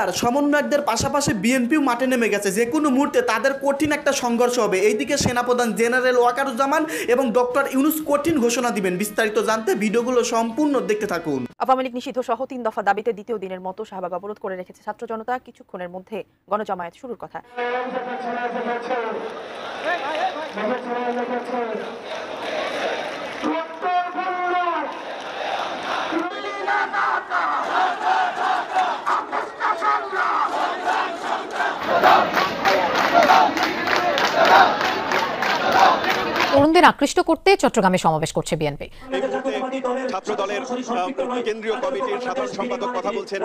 এবার সমন্বয়কদের পাশাপাশি বিএনপিও মাঠে নেমে গেছে। যে কোনো মুহূর্তে তাদের কঠিন একটা সংঘর্ষ হবে। এইদিকে সেনাপ্রধান জেনারেল ওয়াকারুজ্জামান এবং ডক্টর ইউনূস কঠিন ঘোষণা দিবেন। বিস্তারিত জানতে ভিডিওগুলো সম্পূর্ণ দেখতে থাকুন। আওয়ামী লীগ নিষিদ্ধ সহ ৩ দফা দাবিতে দ্বিতীয় দিনের মতো শাহবাগ অবরোধ করে রেখেছে ছাত্র জনতা। কিছুক্ষণের মধ্যে গণজামায়াত শুরুর কথা। তরুণদের আকৃষ্ট করতে চট্টগ্রামে সমাবেশ করছে বিএনপি। ছাত্র দলের কেন্দ্রীয় কমিটির সাধারণ সম্পাদক কথা বলছেন।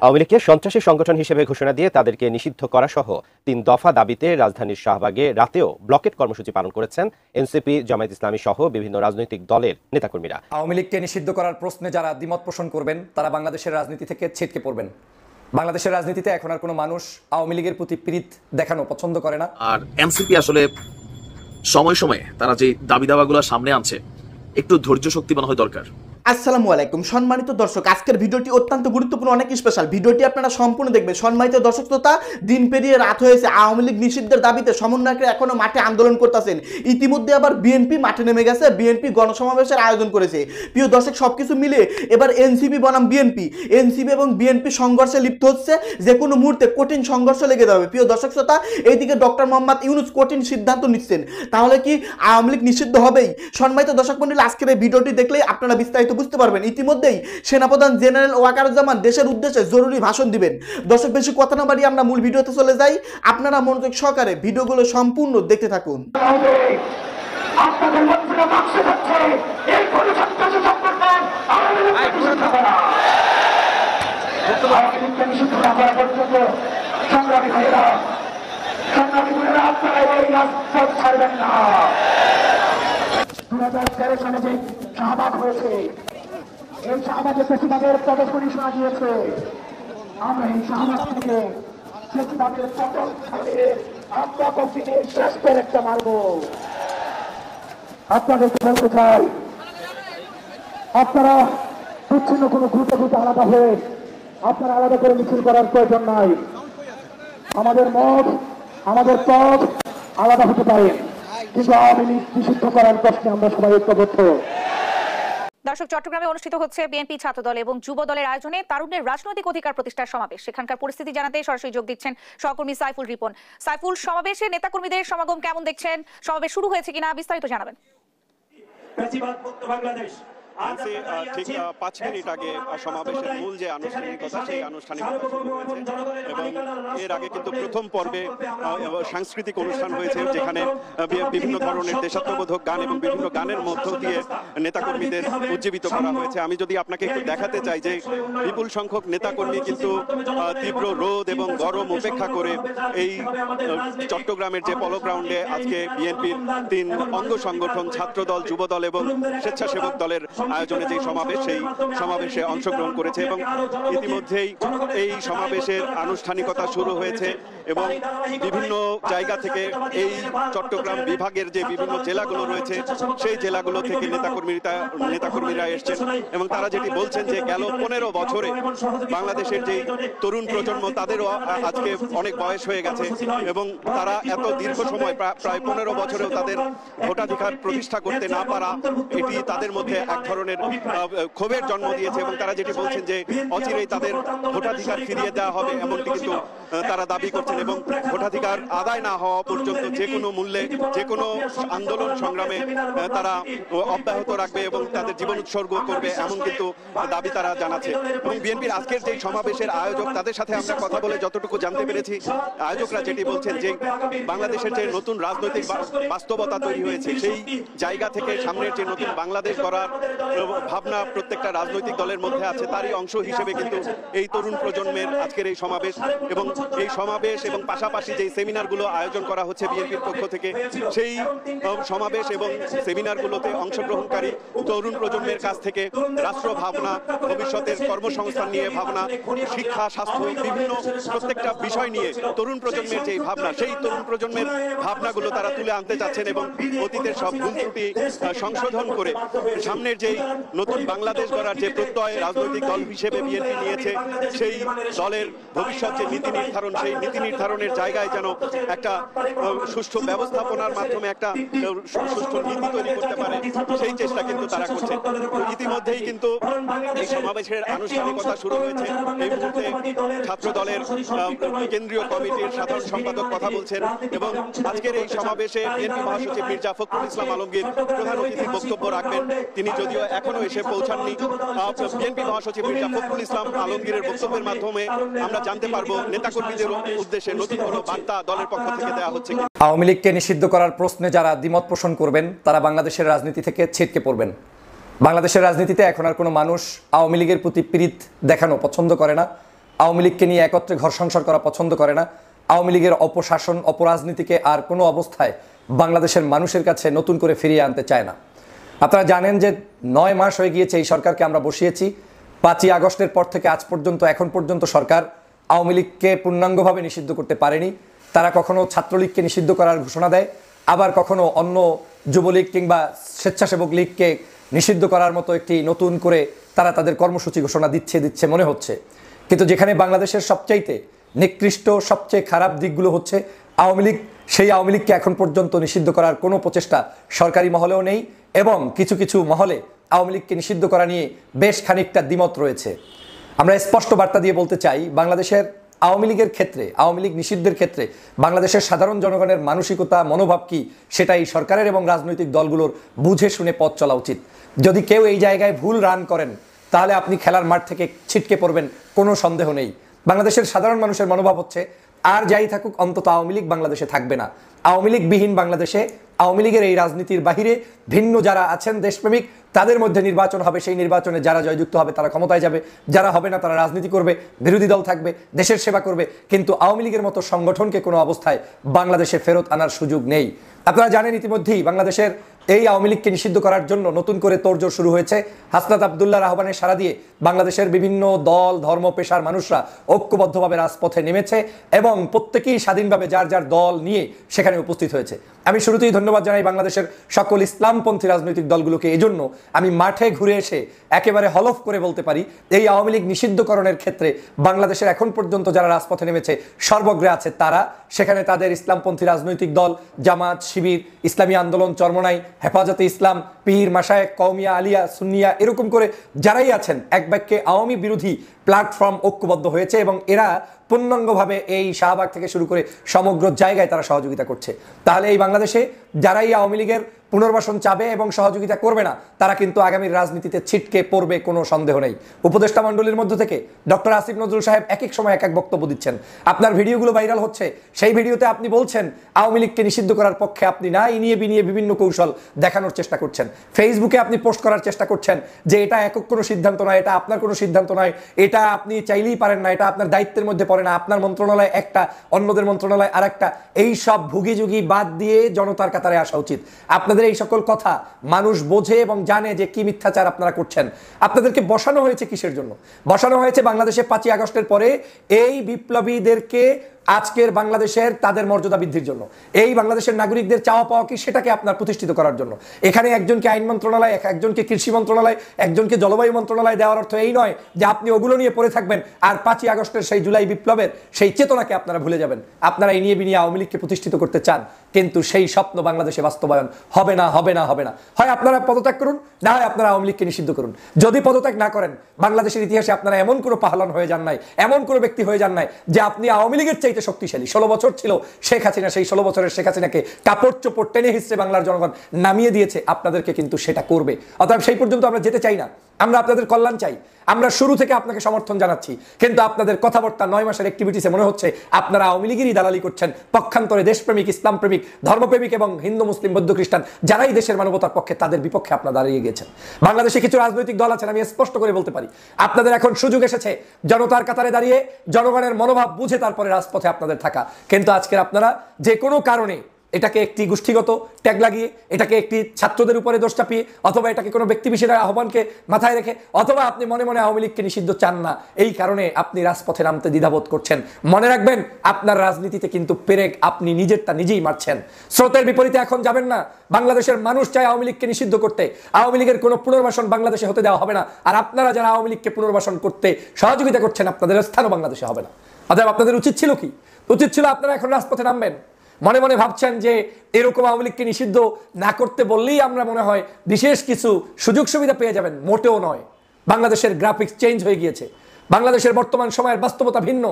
আওয়ামী লীগকে সন্ত্রাসী সংগঠন হিসেবে ঘোষণা দিয়ে তাদেরকে নিষিদ্ধ করা সহ ৩ দফা দাবিতে রাজধানীর শাহবাগে রাতেও ব্লকেট কর্মসূচি পালন করেছেন এনসিপি, জামায়াত ইসলামী সহ বিভিন্ন রাজনৈতিক দলের নেতাকর্মীরা। আওয়ামী লীগকে নিষিদ্ধ করার প্রশ্নে যারা দ্বিমত পোষণ করবেন তারা বাংলাদেশের রাজনীতি থেকে ছিটকে পড়বেন। বাংলাদেশের রাজনীতিতে এখন আর কোনো মানুষ আওয়ামী লীগের প্রতি প্রীতি দেখানো পছন্দ করে না। আর এনসিপি আসলে সময় সময়ে তারা যে দাবি দাওয়াগুলো সামনে আনছে একটু ধৈর্য শক্তি মনে হয় দরকার। আসসালামু আলাইকুম সম্মানিত দর্শক, আজকের ভিডিওটি অত্যন্ত গুরুত্বপূর্ণ, অনেক স্পেশাল। ভিডিওটি আপনারা সম্পূর্ণ দেখবেন। সম্মানিত দর্শক শ্রোতা, দিন পেরিয়ে রাত হয়েছে, আওয়ামী লীগ নিষিদ্ধের দাবিতে সমন্বয়করা এখনো মাঠে আন্দোলন করতেছেন। ইতিমধ্যে আবার বিএনপি মাঠে নেমে গেছে, বিএনপি গণসমাবেশের আয়োজন করেছে। প্রিয় দর্শক, সবকিছু মিলে এবার এনসিপি বনাম বিএনপি এবং বিএনপি সংঘর্ষে লিপ্ত হচ্ছে। যে কোনো মুহূর্তে কঠিন সংঘর্ষ লেগে যাবে। প্রিয় দর্শক শ্রোতা, এইদিকে ডক্টর মোহাম্মদ ইউনূস কঠিন সিদ্ধান্ত নিচ্ছেন। তাহলে কি আওয়ামী লীগ নিষিদ্ধ হবেই? সম্মানিত দর্শক মণ্ডলী, আজকের এই ভিডিওটি দেখলেই আপনারা বিস্তারিত বুঝতে পারবেন। ইতিমধ্যেই সেনাপ্রধান জেনারেল ওয়াকারুজ্জামান দেশের উদ্দেশ্যে জরুরি ভাষণ দিবেন। দর্শক, বেশি কথা না বাড়িয়ে আমরা মূল ভিডিওতে চলে যাই। আপনারা মনোযোগ সহকারে ভিডিওগুলো সম্পূর্ণ দেখতে থাকুন। শাহবাগ হয়েছে, এই শাহবাগে প্রেসিডেন্টের প্রদর্শনী শোনা গিয়েছে। আমরা এই শাহবাগ থেকে প্রেসিডেন্টের পতন খালিয়ে আমরা কঠিনে শ্রেষ্ঠের একটা মারব। আপনাদেরকে বলতে চাই, আপনারা বিচ্ছিন্ন কোনো ঘুরতে ঘুরতে আলাদা হয়ে আপনারা আলাদা করে মিছিল করার প্রয়োজন নাই। আমাদের মত, আমাদের পথ আলাদা হতে পারে, কিন্তু আওয়ামী লীগ নিষিদ্ধ করার প্রশ্নে আমরা সবাই ঐক্যবদ্ধ। দর্শক, চট্টগ্রামে অনুষ্ঠিত হচ্ছে বিএনপি ছাত্রদল এবং যুব দলের আয়োজনে তারুণ্যের রাজনৈতিক অধিকার প্রতিষ্ঠার সমাবেশ। সেখানকার পরিস্থিতি জানাতে সরাসরি যোগ দিচ্ছেন সহকর্মী সাইফুল রিপন। সাইফুল, সমাবেশে নেতাকর্মীদের সমাগম কেমন দেখছেন? সমাবেশ শুরু হয়েছে কিনা বিস্তারিত জানাবেন। ঠিক 5 মিনিট আগে সমাবেশের মূল যে আনুষ্ঠানিকতা, সেই আনুষ্ঠানিকতা শুরু হয়েছে এবং এর আগে কিন্তু প্রথম পর্বে সাংস্কৃতিক অনুষ্ঠান হয়েছে, যেখানে বিভিন্ন ধরনের দেশাত্মবোধক গান এবং বিভিন্ন গানের মধ্য দিয়ে নেতাকর্মীদের উজ্জীবিত করা হয়েছে। আমি যদি আপনাকে একটু দেখাতে চাই যে বিপুল সংখ্যক নেতাকর্মী কিন্তু তীব্র রোদ এবং গরম উপেক্ষা করে এই চট্টগ্রামের যে পলো গ্রাউন্ডে আজকে বিএনপির 3 অঙ্গ সংগঠন ছাত্রদল, যুবদল এবং স্বেচ্ছাসেবক দলের আয়োজনে যে সমাবেশ, সেই সমাবেশে অংশগ্রহণ করেছে এবং ইতিমধ্যেই এই সমাবেশের আনুষ্ঠানিকতা শুরু হয়েছে এবং বিভিন্ন জায়গা থেকে এই চট্টগ্রাম বিভাগের যে বিভিন্ন জেলাগুলো রয়েছে সেই জেলাগুলো থেকে নেতাকর্মীরা এসেছেন এবং তারা যেটি বলছেন যে গেল 15 বছরে বাংলাদেশের যে তরুণ প্রজন্ম, তাদেরও আজকে অনেক বয়স হয়ে গেছে এবং তারা এত দীর্ঘ সময় প্রায় 15 বছরেও তাদের ভোটাধিকার প্রতিষ্ঠা করতে না পারা, এটি তাদের মধ্যে এক ধরনের ক্ষোভের জন্ম দিয়েছে এবং তারা যেটি বলছেন যে অচিরেই তাদের ভোটাধিকার ফিরিয়ে দেওয়া হবে, এমনটি কিন্তু তারা দাবি করছেন এবং ভোটাধিকার আদায় না হওয়া পর্যন্ত যে কোনো মূল্যে যে কোনো আন্দোলন সংগ্রামে তারা অব্যাহত রাখবে এবং তাদের জীবন উৎসর্গ করবে, এমন কিন্তু দাবি তারা জানাচ্ছে। এবং বিএনপির আজকের যে সমাবেশের আয়োজক, তাদের সাথে আমরা কথা বলে যতটুকু জানতে পেরেছি, আয়োজকরা যেটি বলছেন যে বাংলাদেশের যে নতুন রাজনৈতিক বাস্তবতা তৈরি হয়েছে, সেই জায়গা থেকে সামনের যে নতুন বাংলাদেশ গড়ার ভাবনা প্রত্যেকটা রাজনৈতিক দলের মধ্যে আছে, তারই অংশ হিসেবে কিন্তু এই তরুণ প্রজন্মের আজকের এই সমাবেশ এবং এই সমাবেশ এবং পাশাপাশি যে সেমিনারগুলো আয়োজন করা হচ্ছে বিএনপির পক্ষ থেকে, সেই সমাবেশ এবং সেমিনারগুলোতে অংশগ্রহণকারী তরুণ প্রজন্মের কাছ থেকে রাষ্ট্র ভাবনা, ভবিষ্যতের কর্মসংস্থান নিয়ে ভাবনা, শিক্ষা, স্বাস্থ্য, বিভিন্ন প্রত্যেকটা বিষয় নিয়ে তরুণ প্রজন্মের যে ভাবনা, সেই তরুণ প্রজন্মের ভাবনাগুলো তারা তুলে আনতে চাচ্ছেন এবং অতীতের সব ভুল ত্রুটি সংশোধন করে সামনের যেই নতুন বাংলাদেশ গড়ার যে প্রত্যয় রাজনৈতিক দল হিসেবে বিএনপি নিয়েছে, সেই দলের ভবিষ্যৎ যে নীতি নির্ধারণ, সেই নীতি নির্ধারণের জায়গায় যেন একটা সুষ্ঠু ব্যবস্থাপনার মাধ্যমে একটা সুষ্ঠু নীতি তৈরি করতে পারে, সেই চেষ্টা কিন্তু তারা করছে। ইতিমধ্যেই কিন্তু এই সমাবেশের আনুষ্ঠানিকতা শুরু হয়েছে। এই মুহূর্তে ছাত্র দলের কেন্দ্রীয় কমিটির সাধারণ সম্পাদক কথা বলছেন এবং আজকের এই সমাবেশে বিএনপি মহাসচিব মির্জা ফখরুল ইসলাম আলমগীর প্রধান অতিথির বক্তব্য রাখবেন। তিনি যদিও এখনো এসে পৌঁছাননি। বিএনপি মহাসচিব মির্জা ফখরুল ইসলাম আলমগীরের বক্তব্যের মাধ্যমে আমরা জানতে পারবো নেতাকর্মীদের উদ্দেশ্যে নতুন কোনো বার্তা দলের পক্ষ থেকে দেওয়া হচ্ছে। আওয়ামী লীগকে নিষিদ্ধ করার প্রশ্নে যারা দ্বিমত পোষণ করবেন তারা বাংলাদেশের রাজনীতি থেকে ছিটকে পড়বেন। বাংলাদেশের রাজনীতিতে এখন আর কোনো মানুষ আওয়ামী লীগের প্রতি পীড়িত দেখানো পছন্দ করে না, আওয়ামী লীগকে নিয়ে একত্রে ঘর সংসার করা পছন্দ করে না, আওয়ামী লীগের অপশাসন অপরাজনীতিকে আর কোনো অবস্থায় বাংলাদেশের মানুষের কাছে নতুন করে ফিরিয়ে আনতে চায় না। আপনারা জানেন যে 9 মাস হয়ে গিয়েছে এই সরকারকে আমরা বসিয়েছি। 5ই আগস্টের পর থেকে আজ পর্যন্ত এখন পর্যন্ত সরকার আওয়ামী লীগকে পূর্ণাঙ্গভাবে নিষিদ্ধ করতে পারেনি। তারা কখনো ছাত্রলীগকে নিষিদ্ধ করার ঘোষণা দেয়, আবার কখনো অন্য যুবলীগ কিংবা স্বেচ্ছাসেবক লীগকে নিষিদ্ধ করার মতো একটি নতুন করে তারা তাদের কর্মসূচি ঘোষণা দিচ্ছে মনে হচ্ছে। কিন্তু যেখানে বাংলাদেশের সবচাইতে নিকৃষ্ট সবচেয়ে খারাপ দিকগুলো হচ্ছে আওয়ামী লীগ, সেই আওয়ামী লীগকে এখন পর্যন্ত নিষিদ্ধ করার কোনো প্রচেষ্টা সরকারি মহলেও নেই এবং কিছু কিছু মহলে আওয়ামী লীগকে নিষিদ্ধ করা নিয়ে বেশ খানিকটা দ্বিমত রয়েছে। আমরা স্পষ্ট বার্তা দিয়ে বলতে চাই, বাংলাদেশের আওয়ামী লীগের ক্ষেত্রে, আওয়ামী লীগ নিষিদ্ধের ক্ষেত্রে বাংলাদেশের সাধারণ জনগণের মানসিকতা মনোভাব কি সেটা এই সরকারের এবং রাজনৈতিক দলগুলোর বুঝে শুনে পথ চলা উচিত। যদি কেউ এই জায়গায় ভুল রান করেন তাহলে আপনি খেলার মাঠ থেকে ছিটকে পড়বেন, কোনো সন্দেহ নেই। বাংলাদেশের সাধারণ মানুষের মনোভাব হচ্ছে আর যাই থাকুক অন্তত আওয়ামী লীগ বাংলাদেশে থাকবে না। আওয়ামী লীগবিহীন বাংলাদেশে আওয়ামী লীগের এই রাজনীতির বাহিরে ভিন্ন যারা আছেন দেশপ্রেমিক তাদের মধ্যে নির্বাচন হবে, সেই নির্বাচনে যারা জয়যুক্ত হবে তারা ক্ষমতায় যাবে, যারা হবে না তারা রাজনীতি করবে, বিরোধী দল থাকবে, দেশের সেবা করবে, কিন্তু আওয়ামী লীগের মতো সংগঠনকে কোনো অবস্থায় বাংলাদেশে ফেরত আনার সুযোগ নেই। আপনারা জানেন ইতিমধ্যেই বাংলাদেশের এই আওয়ামী লীগকে নিষিদ্ধ করার জন্য নতুন করে তোড়জোড় শুরু হয়েছে। হাসনাত আবদুল্লাহর আহ্বানে সাড়া দিয়ে বাংলাদেশের বিভিন্ন দল ধর্ম পেশার মানুষরা ঐক্যবদ্ধভাবে রাজপথে নেমেছে এবং প্রত্যেকেই স্বাধীনভাবে যার যার দল নিয়ে সেখানে উপস্থিত হয়েছে। আমি শুরুতেই ধন্যবাদ জানাই বাংলাদেশের সকল ইসলামপন্থী রাজনৈতিক দলগুলোকে। এজন্য আমি মাঠে ঘুরে এসে একেবারে হলফ করে বলতে পারি এই আওয়ামী লীগ নিষিদ্ধকরণের ক্ষেত্রে বাংলাদেশের এখন পর্যন্ত যারা রাজপথে নেমেছে সর্বগ্রে আছে তারা। সেখানে তাদের ইসলামপন্থী রাজনৈতিক দল জামাত, শিবির, ইসলামী আন্দোলন, চরমনাই, হেফাজতে ইসলাম, পীর, মাশায়েখ, কওমিয়া, আলিয়া, সুন্নিয়া এরকম করে যারাই আছেন এক বাক্যে আওয়ামী বিরোধী প্ল্যাটফর্ম ঐক্যবদ্ধ হয়েছে এবং এরা পূর্ণাঙ্গভাবে এই শাহবাগ থেকে শুরু করে সমগ্র জায়গায় তারা সহযোগিতা করছে। তাহলে এই বাংলাদেশে যারাই আওয়ামী লীগের পুনর্বাসন চাবে এবং সহযোগিতা করবে না তারা কিন্তু আগামীর রাজনীতিতে ছিটকে পড়বে, কোনো সন্দেহ নেই। উপদেষ্টা মণ্ডলীর মধ্য থেকে ডক্টর আসিফ নজরুল সাহেব এক এক সময় এক এক বক্তব্য দিচ্ছেন। আপনার ভিডিওগুলো ভাইরাল হচ্ছে, সেই ভিডিওতে আপনি বলছেন আওয়ামী লীগকে নিষিদ্ধ করার পক্ষে আপনি না, ইনিয়ে বিনিয়ে বিভিন্ন কৌশল দেখানোর চেষ্টা করছেন। ফেসবুকে আপনি পোস্ট করার চেষ্টা করছেন যে এটা একক কোনো সিদ্ধান্ত নয়, এটা আপনার কোনো সিদ্ধান্ত নয়, এটা আপনি চাইলেই পারেন না, এটা আপনার দায়িত্বের মধ্যে পড়ে না, আপনার মন্ত্রণালয় একটা, অন্যদের মন্ত্রণালয় আর একটা। এই সব ভুগিযুগি বাদ দিয়ে জনতার কাতারে আসা উচিত। আপনাদের এই সকল কথা মানুষ বোঝে এবং জানে যে কি মিথ্যাচার আপনারা করছেন। আপনাদেরকে বসানো হয়েছে কিসের জন্য? বসানো হয়েছে বাংলাদেশে 5ই আগস্টের পরে এই বিপ্লবীদেরকে আজকের বাংলাদেশের তাদের মর্যাদা বৃদ্ধির জন্য, এই বাংলাদেশের নাগরিকদের চাওয়া পাওয়া কি সেটাকে আপনার প্রতিষ্ঠিত করার জন্য। এখানে একজনকে আইন মন্ত্রণালয়, একজনকে কৃষি মন্ত্রণালয়, একজনকে জলবায়ু মন্ত্রণালয় দেওয়ার অর্থ এই নয় যে আপনি ওগুলো নিয়ে পড়ে থাকবেন আর 5ই আগস্টের সেই জুলাই বিপ্লবের সেই চেতনাকে আপনারা ভুলে যাবেন। আপনারা এই নিয়ে বিনিয়ে আওয়ামী লীগকে প্রতিষ্ঠিত করতে চান, কিন্তু সেই স্বপ্ন বাংলাদেশে বাস্তবায়ন হবে না, হবে না, হবে না। হয় আপনারা পদত্যাগ করুন, না হয় আপনারা আওয়ামী লীগকে নিষিদ্ধ করুন। যদি পদত্যাগ না করেন, বাংলাদেশের ইতিহাসে আপনারা এমন কোনো পাহলান হয়ে যান নাই, এমন কোনো ব্যক্তি হয়ে যান নাই যে আপনি আওয়ামী লীগের চাইতে শক্তিশালী। 16 বছর ছিল শেখ হাসিনা, সেই 16 বছরের শেখ হাসিনাকে কাপড় চোপড় টেনে হিসেবে বাংলার জনগণ নামিয়ে দিয়েছে, আপনাদেরকে কিন্তু সেটা করবে। অতএব সেই পর্যন্ত আমরা যেতে চাই না, আমরা আপনাদের কল্যাণ চাই। আমরা শুরু থেকে আপনাকে সমর্থন জানাচ্ছি, কিন্তু আপনাদের কথাবার্তা 9 মাসের অ্যাক্টিভিটিসে মনে হচ্ছে আপনারা আওয়ামী লীগেরই দালালি করছেন। পক্ষান্তরে দেশপ্রেমিক, ইসলাম প্রেমিক, ধর্মপ্রেমিক এবং হিন্দু, মুসলিম, বৌদ্ধ, খ্রিস্টান যারাই দেশের মানবতার পক্ষে তাদের বিপক্ষে আপনারা দাঁড়িয়ে গেছেন। বাংলাদেশে কিছু রাজনৈতিক দল আছেন, আমি স্পষ্ট করে বলতে পারি আপনাদের এখন সুযোগ এসেছে জনতার কাতারে দাঁড়িয়ে জনগণের মনোভাব বুঝে তারপরে রাজপথে আপনাদের থাকা। কিন্তু আজকের আপনারা যে কোনো কারণে এটাকে একটি গোষ্ঠীগত ট্যাগ লাগিয়ে, এটাকে একটি ছাত্রদের উপরে দোষ চাপিয়ে, অথবা এটাকে কোনো ব্যক্তি বিশেষের আহ্বানকে মাথায় রেখে, অথবা আপনি মনে মনে আওয়ামী লীগকে নিষিদ্ধ চান না, এই কারণে আপনি রাজপথে নামতে দ্বিধাবোধ করছেন। মনে রাখবেন, আপনার রাজনীতিতে কিন্তু পেরেক আপনি নিজেরটা নিজেই মারছেন। স্রোতের বিপরীতে এখন যাবেন না। বাংলাদেশের মানুষ চায় আওয়ামী লীগকে নিষিদ্ধ করতে। আওয়ামী লীগের কোনো পুনর্বাসন বাংলাদেশে হতে দেওয়া হবে না। আর আপনারা যারা আওয়ামী লীগকে পুনর্বাসন করতে সহযোগিতা করছেন, আপনাদের স্থানও বাংলাদেশে হবে না। অতএব আপনাদের উচিত ছিল কি? উচিত ছিল আপনারা এখন রাজপথে নামবেন। মনে মনে ভাবছেন যে এরকম আওয়ামী লীগকে নিষিদ্ধ না করতে বললেই আমরা মনে হয় বিশেষ কিছু সুযোগ সুবিধা পেয়ে যাবেন। মোটেও নয়। বাংলাদেশের গ্রাফিক্স চেঞ্জ হয়ে গিয়েছে। বাংলাদেশের বর্তমান সময়ের বাস্তবতা ভিন্ন।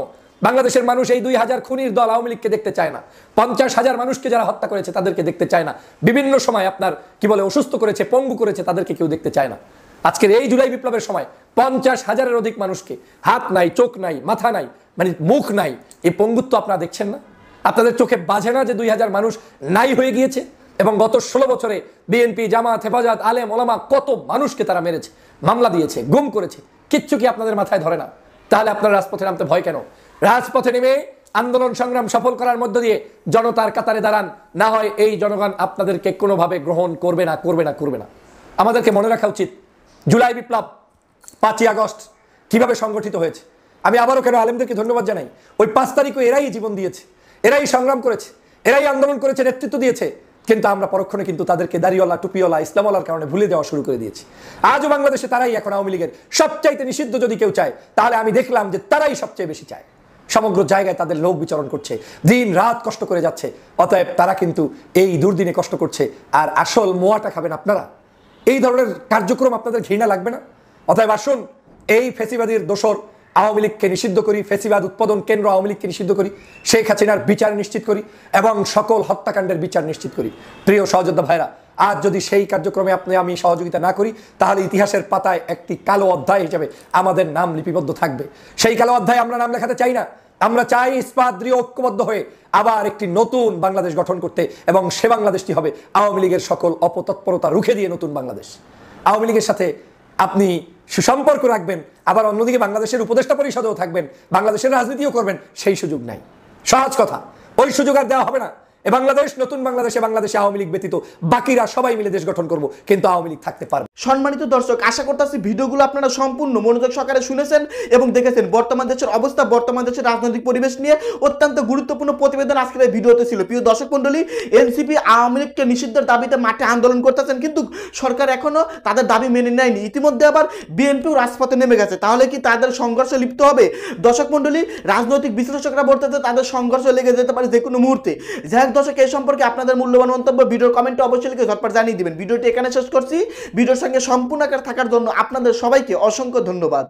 বাংলাদেশের মানুষ এই 2000 খুনির দল আওয়ামী লীগকে দেখতে চায় না। 50,000 মানুষকে যারা হত্যা করেছে তাদেরকে দেখতে চায় না। বিভিন্ন সময় আপনার কি বলে অসুস্থ করেছে, পঙ্গু করেছে, তাদেরকে কেউ দেখতে চায় না। আজকের এই জুলাই বিপ্লবের সময় 50,000-এর অধিক মানুষকে, হাত নাই, চোখ নাই, মাথা নাই, মানে মুখ নাই, এই পঙ্গুত্ব আপনারা দেখছেন না? আপনাদের চোখে বাজে না যে 2000 মানুষ নাই হয়ে গিয়েছে? এবং গত 16 বছরে বিএনপি, জামাত, হেফাজত, আলেম, ওলামা কত মানুষকে তারা মেরেছে, মামলা দিয়েছে, গুম করেছে। কিচ্ছু কি আপনাদের মাথায় ধরে না? তাহলে আপনারা রাজপথে নামতে ভয় কেন? রাজপথে নেমে আন্দোলন সংগ্রাম সফল করার মধ্য দিয়ে জনতার কাতারে দাঁড়ান। না হয় এই জনগণ আপনাদেরকে কোনোভাবে গ্রহণ করবে না, করবে না, করবে না। আমাদেরকে মনে রাখা উচিত জুলাই বিপ্লব 5ই আগস্ট কিভাবে সংগঠিত হয়েছে। আমি আবারও কেন আলেমদেরকে ধন্যবাদ জানাই। ওই 5 তারিখও এরাই জীবন দিয়েছে, এরাই সংগ্রাম করেছে, এরাই আন্দোলন করেছে, নেতৃত্ব দিয়েছে। কিন্তু আমরা পরক্ষণে কিন্তু তাদেরকে দাড়িওয়ালা, টুপিওয়ালা, ইসলামওয়ালার কারণে ভুলে যাওয়া শুরু করে দিয়েছি। আজও বাংলাদেশে তারাই এখন আওয়ামী লীগের সবচাইতে নিষিদ্ধ যদি কেউ চায়, তাহলে আমি দেখলাম যে তারাই সবচেয়ে বেশি চায়। সমগ্র জায়গায় তাদের লোক বিচরণ করছে, দিন রাত কষ্ট করে যাচ্ছে। অতএব তারা কিন্তু এই দুর্দিনে কষ্ট করছে। আর আসল মোয়াটা খাবেন আপনারা। এই ধরনের কার্যক্রম আপনাদের ঘৃণা লাগবে না? অতএব আসুন এই ফেসিবাদীর দোসর আওয়ামী লীগকে নিষিদ্ধ করি, ফেসিবাদ উৎপাদন কেন্দ্র আওয়ামী লীগকে নিষিদ্ধ করি, শেখ হাসিনার বিচার নিশ্চিত করি এবং সকল হত্যাকাণ্ডের বিচার নিশ্চিত করি। প্রিয় সহযোদ্ধা ভাইরা, আজ যদি সেই কার্যক্রমে আমি সহযোগিতা না করি, তাহলে ইতিহাসের পাতায় একটি কালো অধ্যায় হিসেবে আমাদের নাম লিপিবদ্ধ থাকবে। সেই কালো অধ্যায়ে আমরা নাম লেখাতে চাই না। আমরা চাই ইস্পাত দৃঢ় ঐক্যবদ্ধ হয়ে আবার একটি নতুন বাংলাদেশ গঠন করতে, এবং সে বাংলাদেশটি হবে আওয়ামী লীগের সকল অপতৎপরতা রুখে দিয়ে নতুন বাংলাদেশ। আওয়ামী লীগের সাথে আপনি সুসম্পর্ক রাখবেন, আবার অন্যদিকে বাংলাদেশের উপদেষ্টা পরিষদেও থাকবেন, বাংলাদেশের রাজনীতিও করবেন, সেই সুযোগ নাই। সহজ কথা, ওই সুযোগ আর দেওয়া হবে না। এ বাংলাদেশ নতুন বাংলাদেশে, বাংলাদেশে আওয়ামী লীগ ব্যতীত বাকিরা সবাই মিলে দেশ গঠন করব, কিন্তু আওয়ামী লীগ থাকতে পারবে। সম্মানিত দর্শক, আশা করতেছি ভিডিওগুলো আপনারা সম্পূর্ণ মনোযোগ সহকারে শুনেছেন এবং দেখেছেন। বর্তমান দেশের অবস্থা, বর্তমান দেশের রাজনৈতিক পরিবেশ নিয়ে অত্যন্ত গুরুত্বপূর্ণ প্রতিবেদন আজকের এই ভিডিওতে ছিল। প্রিয় দর্শক মণ্ডলী, এনসিপি আওয়ামী লীগকে নিষিদ্ধের দাবিতে মাঠে আন্দোলন করতেছেন, কিন্তু সরকার এখনো তাদের দাবি মেনে নেয়নি। ইতিমধ্যে আবার বিএনপিও রাজপথে নেমে গেছে। তাহলে কি তাদের সংঘর্ষে লিপ্ত হবে? দর্শক মণ্ডলী, রাজনৈতিক বিশ্লেষকরা বলতেছে তাদের সংঘর্ষ লেগে যেতে পারে যে কোনো মুহূর্তে। যাই হোক দর্শক, এই সম্পর্কে আপনাদের মূল্যবান মন্তব্য ভিডিওর কমেন্টে অবশ্যই লিখে ঝটপট জানিয়ে দিবেন। ভিডিওটি এখানে শেষ করছি। ভিডিওর সঙ্গে সম্পূর্ণ থাকার জন্য আপনাদের সবাইকে অসংখ্য ধন্যবাদ।